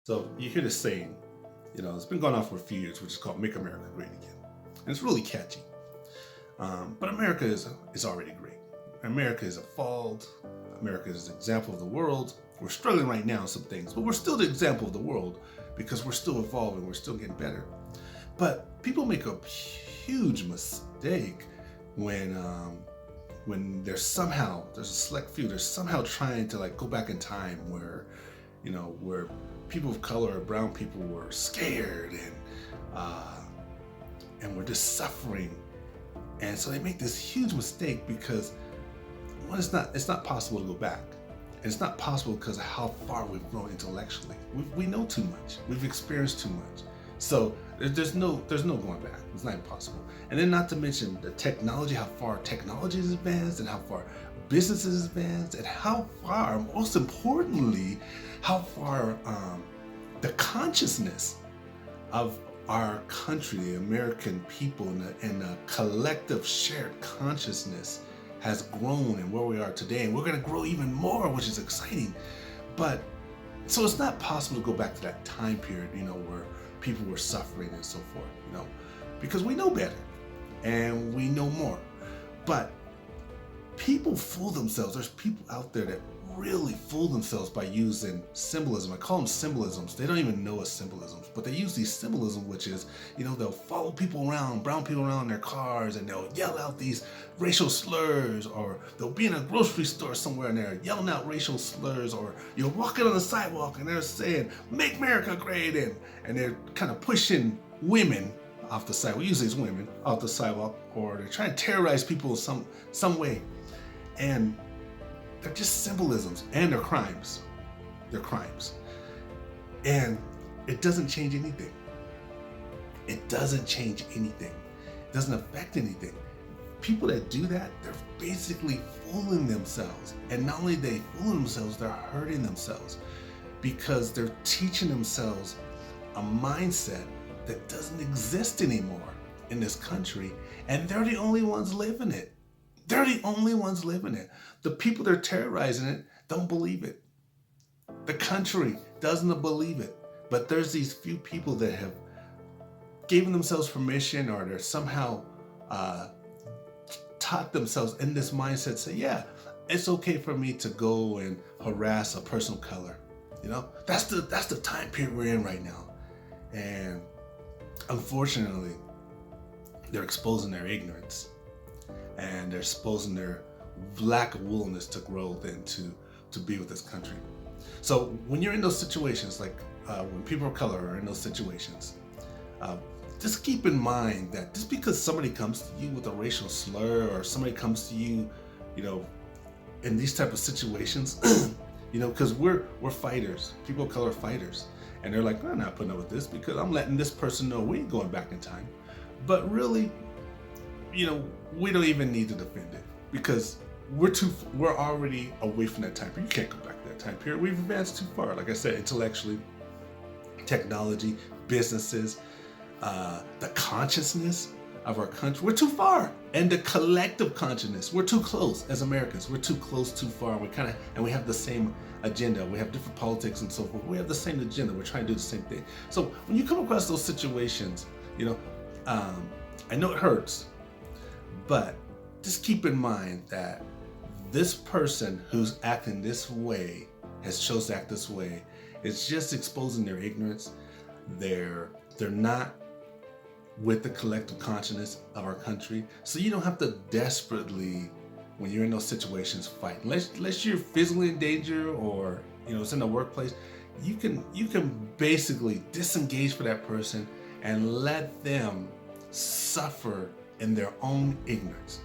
So you hear this saying, it's been going on for a few years, which is called "Make America Great Again," and it's really catchy. But America is already great. America is evolved. America is an example of the world. We're struggling right now in some things, but we're still the example of the world because we're still evolving. We're still getting better. But people make a huge mistake when there's a select few, they're somehow trying to like go back in time where people of color or brown people were scared and were just suffering. And so they make this huge mistake because one, it's not possible to go back. And it's not possible because of how far we've grown intellectually. We know too much. We've experienced too much. So there's no going back. It's not impossible. And then not to mention the technology, how far technology is advanced and how far business is advanced and how far, most importantly, how far the consciousness of our country, the American people, and the collective shared consciousness has grown and where we are today. And we're going to grow even more, which is exciting. But so it's not possible to go back to that time period, where people were suffering and so forth, because we know better and we know more. But people fool themselves. There's people out there that really fool themselves by using symbolism. I call them symbolisms. They don't even know it's symbolisms, but they use these symbolism, which is, they'll follow people around, brown people around in their cars, and they'll yell out these racial slurs, or they'll be in a grocery store somewhere and they're yelling out racial slurs, or you're walking on the sidewalk and they're saying, "Make America Great," and they're kind of pushing women off the sidewalk. Usually it's women off the sidewalk, or they're trying to terrorize people in some way. And they're just symbolisms, and they're crimes. They're crimes. And it doesn't change anything. It doesn't change anything. It doesn't affect anything. People that do that, they're basically fooling themselves. And not only they fool themselves, they're hurting themselves because they're teaching themselves a mindset that doesn't exist anymore in this country, and they're the only ones living it. They're the only ones living it. The people that are terrorizing it don't believe it. The country doesn't believe it. But there's these few people that have given themselves permission, or they're somehow taught themselves in this mindset, say, yeah, it's okay for me to go and harass a person of color. That's the time period we're in right now. And unfortunately, they're exposing their ignorance. And they're exposing their lack of willingness to grow and to be with this country. So when you're in those situations, like when people of color are in those situations, just keep in mind that just because somebody comes to you with a racial slur, or somebody comes to you, in these type of situations, because we're fighters, people of color are fighters, and they're like, I'm not putting up with this because I'm letting this person know we ain't going back in time. But really, we don't even need to defend it because we're already away from that time period. You can't go back to that time period. We've advanced too far. Like I said, intellectually, technology, businesses, the consciousness of our country, we're too far. And the collective consciousness, we're too close as Americans. We're too close, too far. And we have the same agenda. We have different politics and so forth. We have the same agenda. We're trying to do the same thing. So when you come across those situations, I know it hurts, but just keep in mind that this person who's acting this way, has chosen to act this way, is just exposing their ignorance. They're not with the collective consciousness of our country. So you don't have to desperately, when you're in those situations, fight. Unless you're physically in danger, or it's in the workplace, you can basically disengage for that person and let them suffer in their own ignorance.